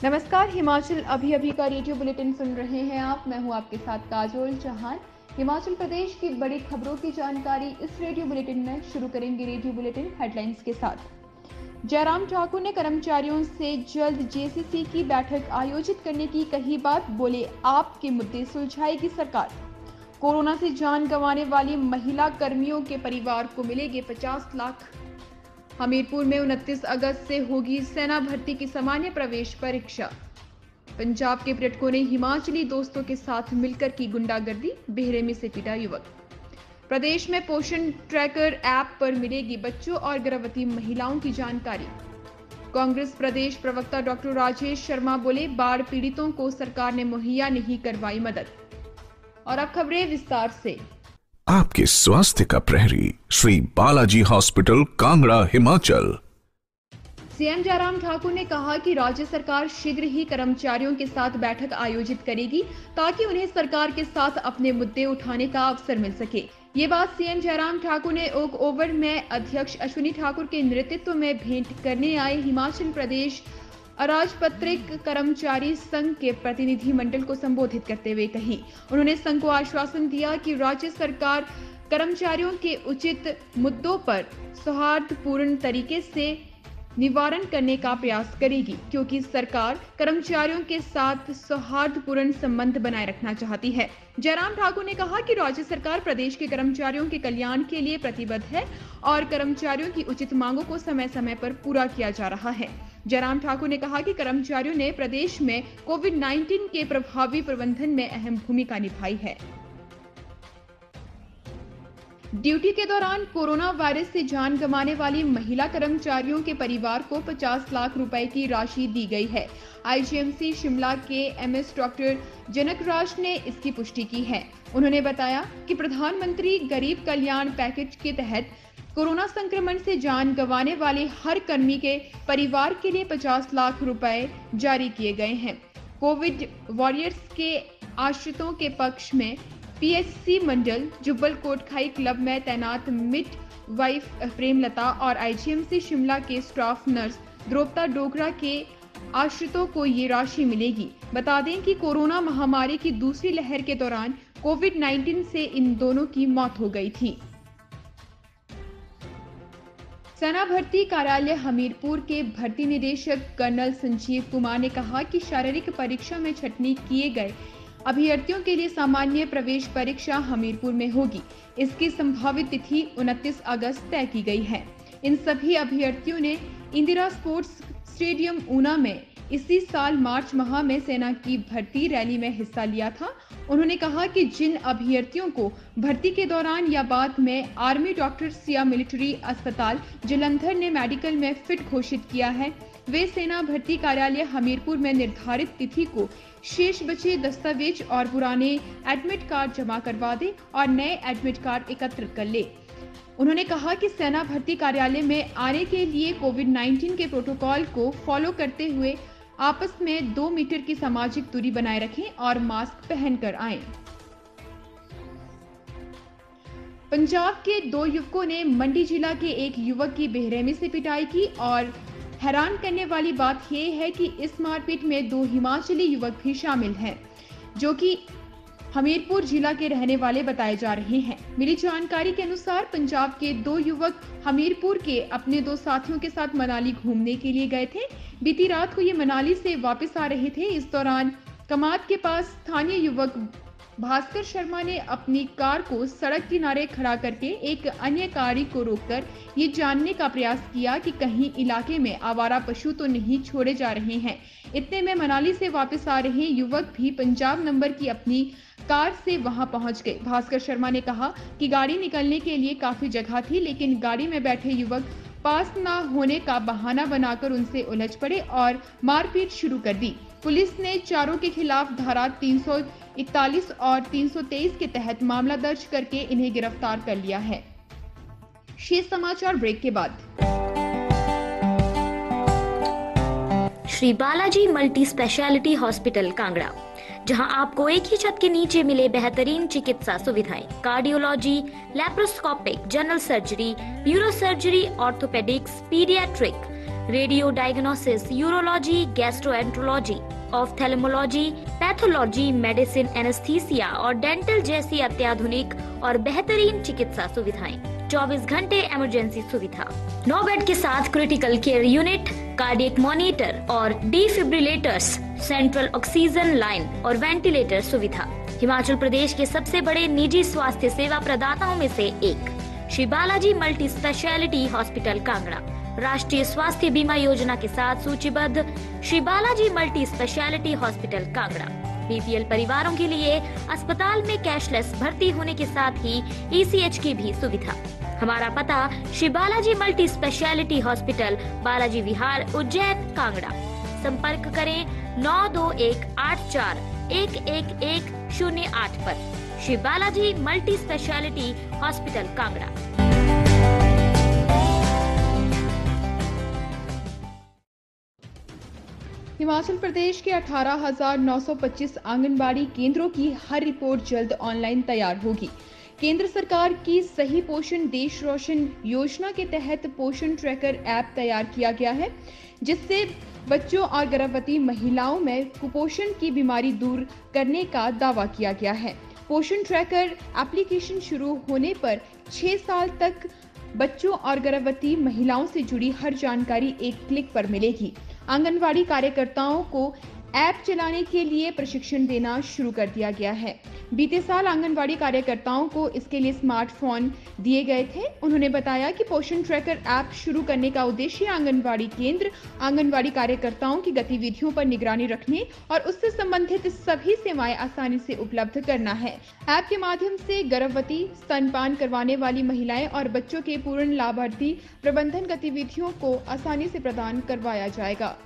नमस्कार, हिमाचल अभी अभी का रेडियो बुलेटिन सुन रहे हैं आप। मैं हूं आपके साथ काजोल चौहान। हिमाचल प्रदेश की बड़ी खबरों की जानकारी इस रेडियो बुलेटिन में शुरू करेंगे। रेडियो बुलेटिन हेडलाइंस के साथ। जयराम ठाकुर ने कर्मचारियों से जल्द जेसीसी की बैठक आयोजित करने की कही बात। बोले, आपके मुद्दे सुलझाएगी सरकार। कोरोना से जान गंवाने वाली महिला कर्मियों के परिवार को मिलेंगे 50 लाख। हमीरपुर में 29 अगस्त से होगी सेना भर्ती की सामान्य प्रवेश परीक्षा। पंजाब के पर्यटकों ने हिमाचली दोस्तों के साथ मिलकर की गुंडागर्दी। बेहरे से पिटा युवक। प्रदेश में पोषण ट्रैकर ऐप पर मिलेगी बच्चों और गर्भवती महिलाओं की जानकारी। कांग्रेस प्रदेश प्रवक्ता डॉक्टर राजेश शर्मा बोले, बाढ़ पीड़ितों को सरकार ने मुहैया नहीं करवाई मदद। और अब खबरें विस्तार से। आपके स्वास्थ्य का प्रहरी श्री बालाजी हॉस्पिटल कांगड़ा हिमाचल। सीएम जयराम ठाकुर ने कहा कि राज्य सरकार शीघ्र ही कर्मचारियों के साथ बैठक आयोजित करेगी ताकि उन्हें सरकार के साथ अपने मुद्दे उठाने का अवसर मिल सके। ये बात सीएम जयराम ठाकुर ने ओक ओवर में अध्यक्ष अश्विनी ठाकुर के नेतृत्व में भेंट करने आए हिमाचल प्रदेश अराजपत्रित कर्मचारी संघ के प्रतिनिधि मंडल को संबोधित करते हुए कही। उन्होंने संघ को आश्वासन दिया कि राज्य सरकार कर्मचारियों के उचित मुद्दों पर सौहार्दपूर्ण तरीके से निवारण करने का प्रयास करेगी, क्योंकि सरकार कर्मचारियों के साथ सौहार्दपूर्ण संबंध बनाए रखना चाहती है। जयराम ठाकुर ने कहा कि राज्य सरकार प्रदेश के कर्मचारियों के कल्याण के लिए प्रतिबद्ध है और कर्मचारियों की उचित मांगों को समय समय पर पूरा किया जा रहा है। जयराम ठाकुर ने कहा कि कर्मचारियों ने प्रदेश में कोविड-19 के प्रभावी प्रबंधन में अहम भूमिका निभाई है। ड्यूटी के दौरान कोरोना वायरस से जान गंवाने वाली महिला कर्मचारियों के परिवार को 50 लाख रुपए की राशि दी गई है। आईजीएमसी शिमला के एमएस डॉक्टर जनकराज ने इसकी पुष्टि की है। उन्होंने बताया कि प्रधानमंत्री गरीब कल्याण पैकेज के तहत कोरोना संक्रमण से जान गंवाने वाले हर कर्मी के परिवार के लिए 50 लाख रुपए जारी किए गए हैं। कोविड वॉरियर्स के आश्रितों के पक्ष में पीएचसी मंडल जुब्बल कोटखाई क्लब में तैनात मिड वाइफ प्रेमलता और आईजीएमसी शिमला के स्टाफ नर्स द्रौपदा डोगरा के आश्रितों को ये राशि मिलेगी। बता दें कि कोरोना महामारी की दूसरी लहर के दौरान कोविड-19 से इन दोनों की मौत हो गई थी। सेना भर्ती कार्यालय हमीरपुर के भर्ती निदेशक कर्नल संजीव कुमार ने कहा कि शारीरिक परीक्षा में छंटनी किए गए अभ्यर्थियों के लिए सामान्य प्रवेश परीक्षा हमीरपुर में होगी। इसकी संभावित तिथि 29 अगस्त तय की गई है। इन सभी अभ्यर्थियों ने इंदिरा स्पोर्ट्स स्टेडियम ऊना में इसी साल मार्च माह में सेना की भर्ती रैली में हिस्सा लिया था। उन्होंने कहा कि जिन अभ्यर्थियों को भर्ती के दौरान या बाद में आर्मी डॉक्टर्स या मिलिट्री अस्पताल जलंधर ने मेडिकल में फिट घोषित किया है, वे सेना भर्ती कार्यालय हमीरपुर में निर्धारित तिथि को शेष बचे दस्तावेज और पुराने एडमिट कार्ड जमा करवा दें और नए एडमिट कार्ड एकत्रित कर ले। उन्होंने कहा कि सेना भर्ती कार्यालय में आने के लिए कोविड-19 के प्रोटोकॉल को फॉलो करते हुए आपस में 2 मीटर की सामाजिक दूरी बनाए रखें और मास्क पहनकर आएं। पंजाब के 2 युवकों ने मंडी जिला के एक युवक की बेरहमी से पिटाई की और हैरान करने वाली बात यह है कि इस मारपीट में 2 हिमाचली युवक भी शामिल हैं, जो कि हमीरपुर जिला के रहने वाले बताए जा रहे हैं। मिली जानकारी के अनुसार पंजाब के 2 युवक हमीरपुर के अपने 2 साथियों के साथ मनाली घूमने के लिए गए थे। बीती रात को ये मनाली से वापस आ रहे थे। इस दौरान कमात के पास स्थानीय युवक भास्कर शर्मा ने अपनी कार को सड़क किनारे खड़ा करके एक अन्य कार को रोककर ये जानने का प्रयास किया कि कहीं इलाके में आवारा पशु तो नहीं छोड़े जा रहे हैं। इतने में मनाली से वापस आ रहे युवक भी पंजाब नंबर की अपनी कार से वहां पहुंच गए। भास्कर शर्मा ने कहा कि गाड़ी निकलने के लिए काफी जगह थी, लेकिन गाड़ी में बैठे युवक पास न होने का बहाना बनाकर उनसे उलझ पड़े और मारपीट शुरू कर दी। पुलिस ने चारों के खिलाफ धारा 341 और 323 के तहत मामला दर्ज करके इन्हें गिरफ्तार कर लिया है। शेष समाचार ब्रेक के बाद। Shri Balaji multi speciality hospital Kangra, जहां आपको एक ही छत के नीचे मिले बेहतरीन चिकित्सा सुविधाएं, cardiology, laparoscopic, general surgery, neuro surgery, orthopaedics, paediatric, radio diagnosis, urology, gastroenterology, ophthalmology, pathology, medicine, anaesthesia और डेंटल जैसी अत्याधुनिक और बेहतरीन चिकित्सा सुविधाएं, 24 घंटे इमरजेंसी सुविधा, 9 बेड के साथ critical care unit, cardiac monitor और डिफिब्रिलेटर्स, सेंट्रल ऑक्सीजन लाइन और वेंटिलेटर सुविधा। हिमाचल प्रदेश के सबसे बड़े निजी स्वास्थ्य सेवा प्रदाताओं में से एक Shri Balaji multi speciality hospital Kangra राष्ट्रीय स्वास्थ्य बीमा योजना के साथ सूचीबद्ध Shri Balaji multi speciality hospital Kangra BPL परिवारों के लिए अस्पताल में कैशलेस भर्ती होने के साथ ही ईसीएच की भी सुविधा। हमारा पता Shri Balaji multi speciality hospital, Balaji Vihar, Ujjain, Kangra. संपर्क करें 9218411108 पर। Shri Balaji multi speciality hospital Kangra. Himachal Pradesh के 18,925 आंगनबाड़ी केंद्रों की हर रिपोर्ट जल्द ऑनलाइन तैयार होगी। केंद्र सरकार की सही पोषण देश रोशन योजना के तहत पोषण ट्रैकर ऐप तैयार किया गया है, जिससे बच्चों और गर्भवती महिलाओं में कुपोषण की बीमारी दूर करने का दावा किया गया है। पोषण ट्रैकर एप्लीकेशन शुरू होने पर 6 साल तक बच्चों और गर्भवती महिलाओं से जुड़ी हर जानकारी एक क्लिक पर मिलेगी। आंगनवाड़ी कार्यकर्ताओं को ऐप चलाने के लिए प्रशिक्षण देना शुरू कर दिया गया है। बीते साल आंगनवाड़ी कार्यकर्ताओं को इसके लिए स्मार्टफोन दिए गए थे। उन्होंने बताया कि पोषण ट्रैकर ऐप शुरू करने का उद्देश्य आंगनवाड़ी केंद्र, आंगनवाड़ी कार्यकर्ताओं की गतिविधियों पर निगरानी रखने और उससे संबंधित सभी सेवाएं आसानी से उपलब्ध करना है। ऐप के माध्यम से गर्भवती, स्तनपान करवाने वाली महिलाएं और बच्चों के पूर्ण लाभार्थी प्रबंधन गतिविधियों को आसानी से प्रदान करवाया जाएगा।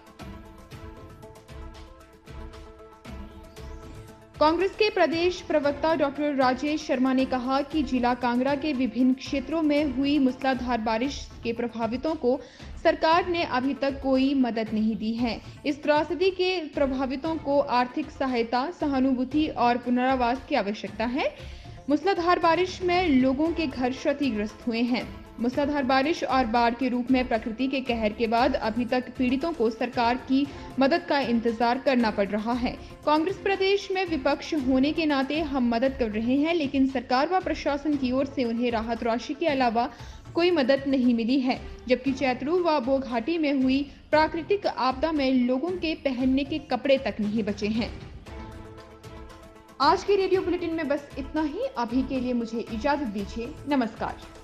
कांग्रेस के प्रदेश प्रवक्ता डॉक्टर राजेश शर्मा ने कहा कि जिला कांगड़ा के विभिन्न क्षेत्रों में हुई मूसलाधार बारिश के प्रभावितों को सरकार ने अभी तक कोई मदद नहीं दी है। इस त्रासदी के प्रभावितों को आर्थिक सहायता, सहानुभूति और पुनर्वास की आवश्यकता है। मूसलाधार बारिश में लोगों के घर क्षतिग्रस्त हुए हैं। मूसलाधार बारिश और बाढ़ के रूप में प्रकृति के कहर के बाद अभी तक पीड़ितों को सरकार की मदद का इंतजार करना पड़ रहा है। कांग्रेस प्रदेश में विपक्ष होने के नाते हम मदद कर रहे हैं, लेकिन सरकार व प्रशासन की ओर से उन्हें राहत राशि के अलावा कोई मदद नहीं मिली है। जबकि चैत्रू व बो घाटी में हुई प्राकृतिक आपदा में लोगों के पहनने के कपड़े तक नहीं बचे हैं। आज के रेडियो बुलेटिन में बस इतना ही। अभी के लिए मुझे इजाजत दीजिए। नमस्कार।